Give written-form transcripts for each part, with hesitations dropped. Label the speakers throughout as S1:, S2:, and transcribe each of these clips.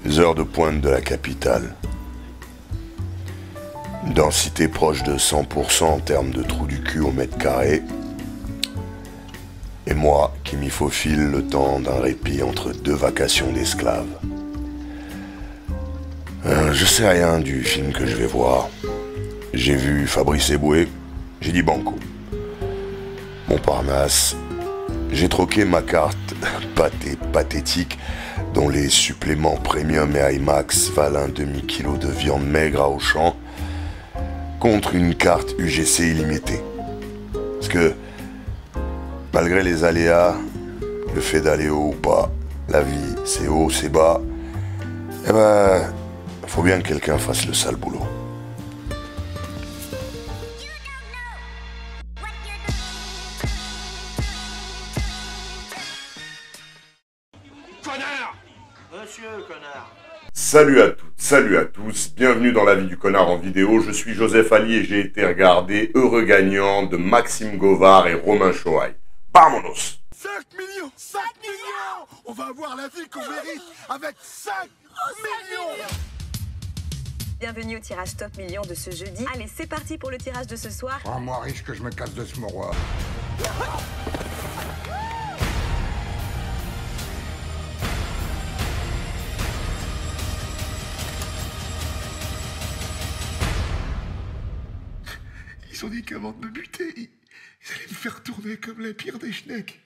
S1: Heures de pointe de la capitale. Une densité proche de 100% en termes de trous du cul au mètre carré. Et moi qui m'y faufile le temps d'un répit entre deux vacations d'esclaves. Je sais rien du film que je vais voir. J'ai vu Fabrice Eboué, j'ai dit banco. Montparnasse, j'ai troqué ma carte pathétique dont les suppléments premium et IMAX valent un demi-kilo de viande maigre à Auchan contre une carte UGC illimitée. Parce que malgré les aléas, le fait d'aller haut ou pas, la vie c'est haut, c'est bas, eh ben, faut bien que quelqu'un fasse le sale boulot.
S2: Connard! Monsieur, connard!
S1: Salut à toutes, salut à tous, bienvenue dans la vie du connard en vidéo, je suis Joseph Ali et j'ai été regarder Heureux gagnant de Maxime Govard et Romain Choaille. Vamonos!
S3: 5 millions! 5 millions! On va avoir la vie qu'on mérite avec 5 millions!
S4: Bienvenue au tirage Top Million de ce jeudi. Allez, c'est parti pour le tirage de ce soir.
S3: Rends-moi riche que je me casse de ce moroir. Ils ont dit qu'avant de me buter, ils allaient me faire tourner comme la pire des schnecks.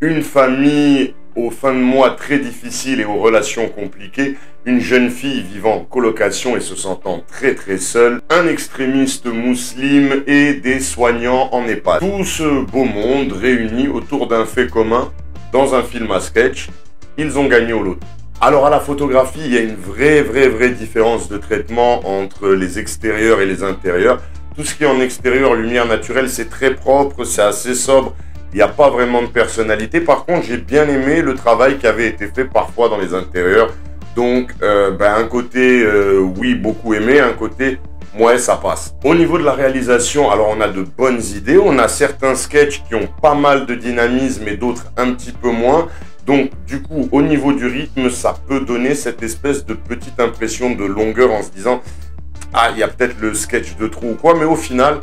S1: Une famille aux fins de mois très difficiles et aux relations compliquées, une jeune fille vivant en colocation et se sentant très seule, un extrémiste musulman et des soignants en EHPAD. Tout ce beau monde réuni autour d'un fait commun dans un film à sketch, ils ont gagné au loto. Alors à la photographie, il y a une vraie différence de traitement entre les extérieurs et les intérieurs. Tout ce qui est en extérieur, lumière naturelle, c'est très propre, c'est assez sobre. Il n'y a pas vraiment de personnalité. Par contre, j'ai bien aimé le travail qui avait été fait parfois dans les intérieurs. Donc, un côté, oui, beaucoup aimé. Un côté, ouais, ça passe. Au niveau de la réalisation, alors on a de bonnes idées. On a certains sketchs qui ont pas mal de dynamisme et d'autres un petit peu moins. Donc, du coup, au niveau du rythme, ça peut donner cette espèce de petite impression de longueur en se disant « Ah, il y a peut-être le sketch de trop ou quoi ». Mais au final,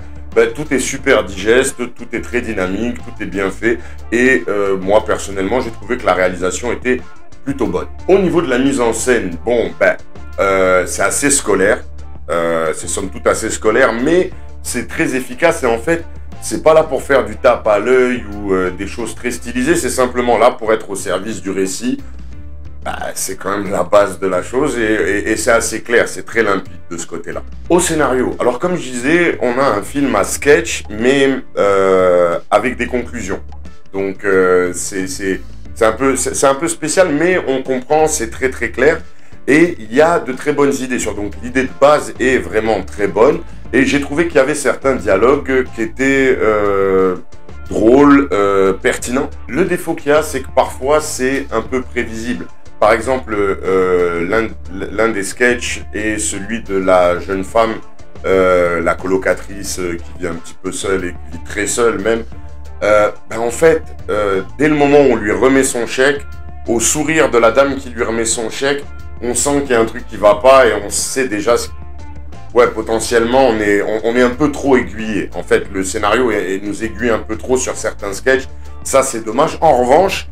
S1: tout est super digeste, tout est très dynamique, tout est bien fait. Et moi, personnellement, j'ai trouvé que la réalisation était plutôt bonne. Au niveau de la mise en scène, bon, c'est assez scolaire. C'est somme toute assez scolaire, mais c'est très efficace. Et en fait, c'est pas là pour faire du tape à l'œil ou des choses très stylisées. C'est simplement là pour être au service du récit. C'est quand même la base de la chose et c'est assez clair, c'est très limpide de ce côté-là. Au scénario, alors comme je disais, on a un film à sketch, mais avec des conclusions. Donc c'est un peu spécial, mais on comprend, c'est très clair. Et il y a de très bonnes idées sur. Donc l'idée de base est vraiment très bonne. Et j'ai trouvé qu'il y avait certains dialogues qui étaient drôles, pertinents. Le défaut qu'il y a, c'est que parfois c'est un peu prévisible. Par exemple, l'un des sketchs est celui de la jeune femme, la colocatrice qui vit un petit peu seule et qui vit très seule même. En fait, dès le moment où on lui remet son chèque, au sourire de la dame qui lui remet son chèque, on sent qu'il y a un truc qui va pas et on sait déjà, ouais, potentiellement on est un peu trop aiguillé. En fait, le scénario nous aiguille un peu trop sur certains sketchs. Ça, c'est dommage. En revanche,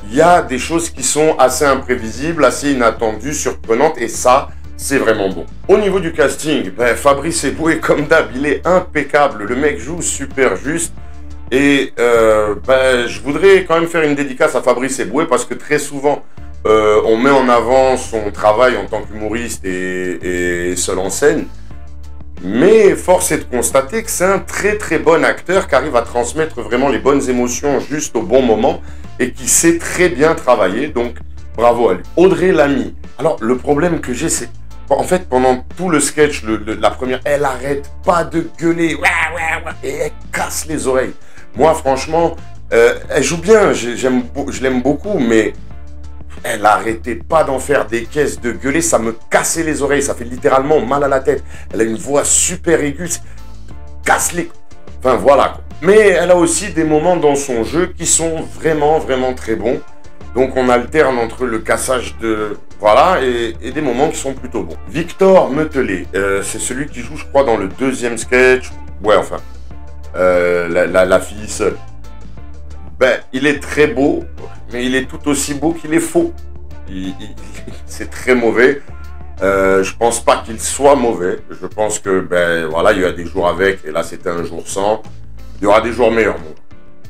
S1: il y a des choses qui sont assez imprévisibles, assez inattendues, surprenantes, et ça, c'est vraiment bon. Au niveau du casting, Fabrice Eboué, comme d'hab, il est impeccable. Le mec joue super juste. Et je voudrais quand même faire une dédicace à Fabrice Eboué parce que très souvent, on met en avant son travail en tant qu'humoriste et seul en scène. Mais force est de constater que c'est un très bon acteur qui arrive à transmettre vraiment les bonnes émotions juste au bon moment et qui sait très bien travailler, donc bravo à lui. Audrey Lamy. Alors le problème que j'ai, c'est en fait pendant tout le sketch, la première, elle arrête pas de gueuler, et elle casse les oreilles. Moi franchement, elle joue bien, je l'aime beaucoup, mais elle arrêtait pas d'en faire des caisses, de gueuler, ça me cassait les oreilles, ça fait littéralement mal à la tête. Elle a une voix super aiguë, casse les... Enfin voilà quoi. Mais elle a aussi des moments dans son jeu qui sont vraiment, vraiment très bons. Donc on alterne entre le cassage de... Voilà, et des moments qui sont plutôt bons. Victor Metelet, c'est celui qui joue, je crois, dans le deuxième sketch. Ouais, enfin, la fille seule. Ben, il est très beau, mais il est tout aussi beau qu'il est faux. C'est très mauvais. Je pense pas qu'il soit mauvais. Je pense que, ben, voilà, il y a des jours avec, et là, c'était un jour sans. Il y aura des jours meilleurs, mon.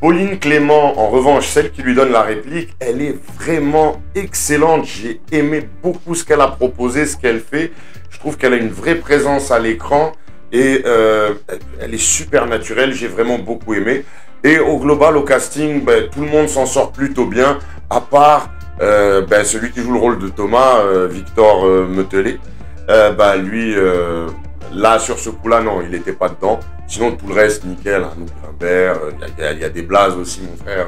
S1: Pauline Clément, en revanche, celle qui lui donne la réplique, elle est vraiment excellente. J'ai aimé beaucoup ce qu'elle a proposé, ce qu'elle fait. Je trouve qu'elle a une vraie présence à l'écran et elle est super naturelle. J'ai vraiment beaucoup aimé. Et au global, au casting, ben, tout le monde s'en sort plutôt bien, à part ben, celui qui joue le rôle de Thomas, Victor Metelet. Ben, lui, là, sur ce coup-là, non, il n'était pas dedans. Sinon, tout le reste, nickel. Hein, il y a des blazes aussi, mon frère.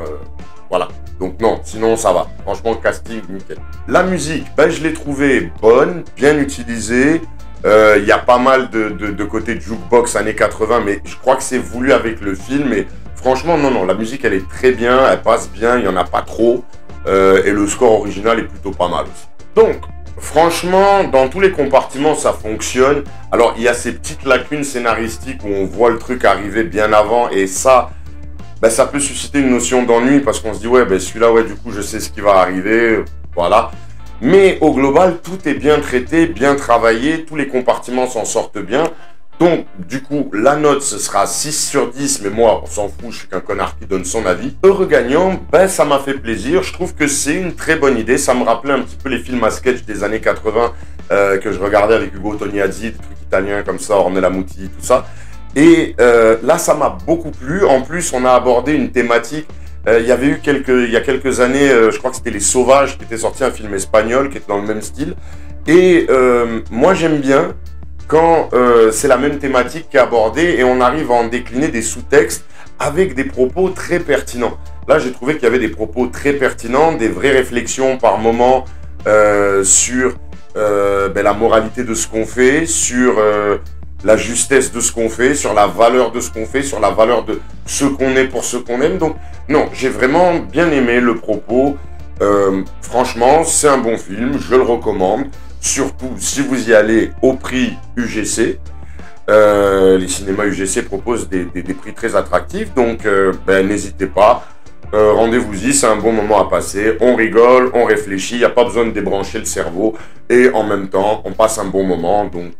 S1: Voilà. Donc non, sinon, ça va. Franchement, casting, nickel. La musique, ben, je l'ai trouvée bonne, bien utilisée. Il y a pas mal de côté jukebox années 80, mais je crois que c'est voulu avec le film. Et franchement, non, la musique, elle est très bien, elle passe bien, il n'y en a pas trop. Et le score original est plutôt pas mal aussi. Donc, franchement, dans tous les compartiments, ça fonctionne. Alors, il y a ces petites lacunes scénaristiques où on voit le truc arriver bien avant. Et ça, ben, ça peut susciter une notion d'ennui parce qu'on se dit, ouais, ben, celui-là, ouais, du coup, je sais ce qui va arriver. Voilà. Mais au global, tout est bien traité, bien travaillé. Tous les compartiments s'en sortent bien. Donc, du coup, la note, ce sera 6 sur 10, mais moi, on s'en fout, je suis qu'un connard qui donne son avis. Heureux gagnant, ben, ça m'a fait plaisir. Je trouve que c'est une très bonne idée. Ça me rappelait un petit peu les films à sketch des années 80 que je regardais avec Ugo Tognazzi, des trucs italiens comme ça, Ornella Muti, tout ça. Et là, ça m'a beaucoup plu. En plus, on a abordé une thématique. Il y avait eu il y a quelques années, je crois que c'était Les Sauvages, qui était sorti un film espagnol, qui était dans le même style. Et moi, j'aime bien quand c'est la même thématique qui est abordée et on arrive à en décliner des sous-textes avec des propos très pertinents. Là, j'ai trouvé qu'il y avait des propos très pertinents, des vraies réflexions par moment sur ben, la moralité de ce qu'on fait, sur la justesse de ce qu'on fait, sur la valeur de ce qu'on fait, sur la valeur de ce qu'on est pour ce qu'on aime. Donc, non, j'ai vraiment bien aimé le propos. Franchement, c'est un bon film, je le recommande. Surtout si vous y allez au prix UGC. Les cinémas UGC proposent des prix très attractifs, donc ben, n'hésitez pas. Rendez-vous-y, c'est un bon moment à passer. On rigole, on réfléchit, il n'y a pas besoin de débrancher le cerveau. Et en même temps, on passe un bon moment, donc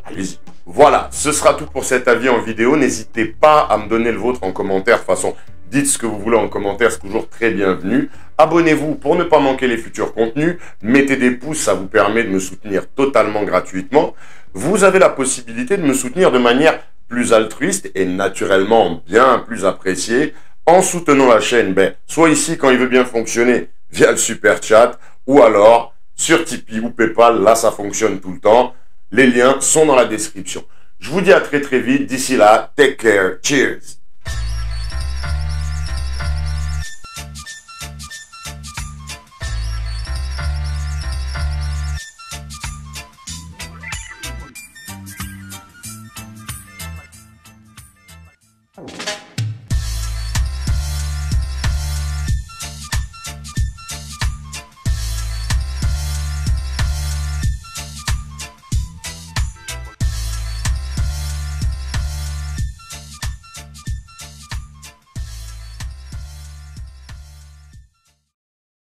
S1: allez-y. Voilà, ce sera tout pour cet avis en vidéo. N'hésitez pas à me donner le vôtre en commentaire. De toute façon, dites ce que vous voulez en commentaire, c'est toujours très bienvenu. Abonnez-vous pour ne pas manquer les futurs contenus. Mettez des pouces, ça vous permet de me soutenir totalement gratuitement. Vous avez la possibilité de me soutenir de manière plus altruiste et naturellement bien plus appréciée en soutenant la chaîne. Ben, soit ici quand il veut bien fonctionner via le super chat ou alors sur Tipeee ou Paypal. Là, ça fonctionne tout le temps. Les liens sont dans la description. Je vous dis à très très vite. D'ici là, take care. Cheers.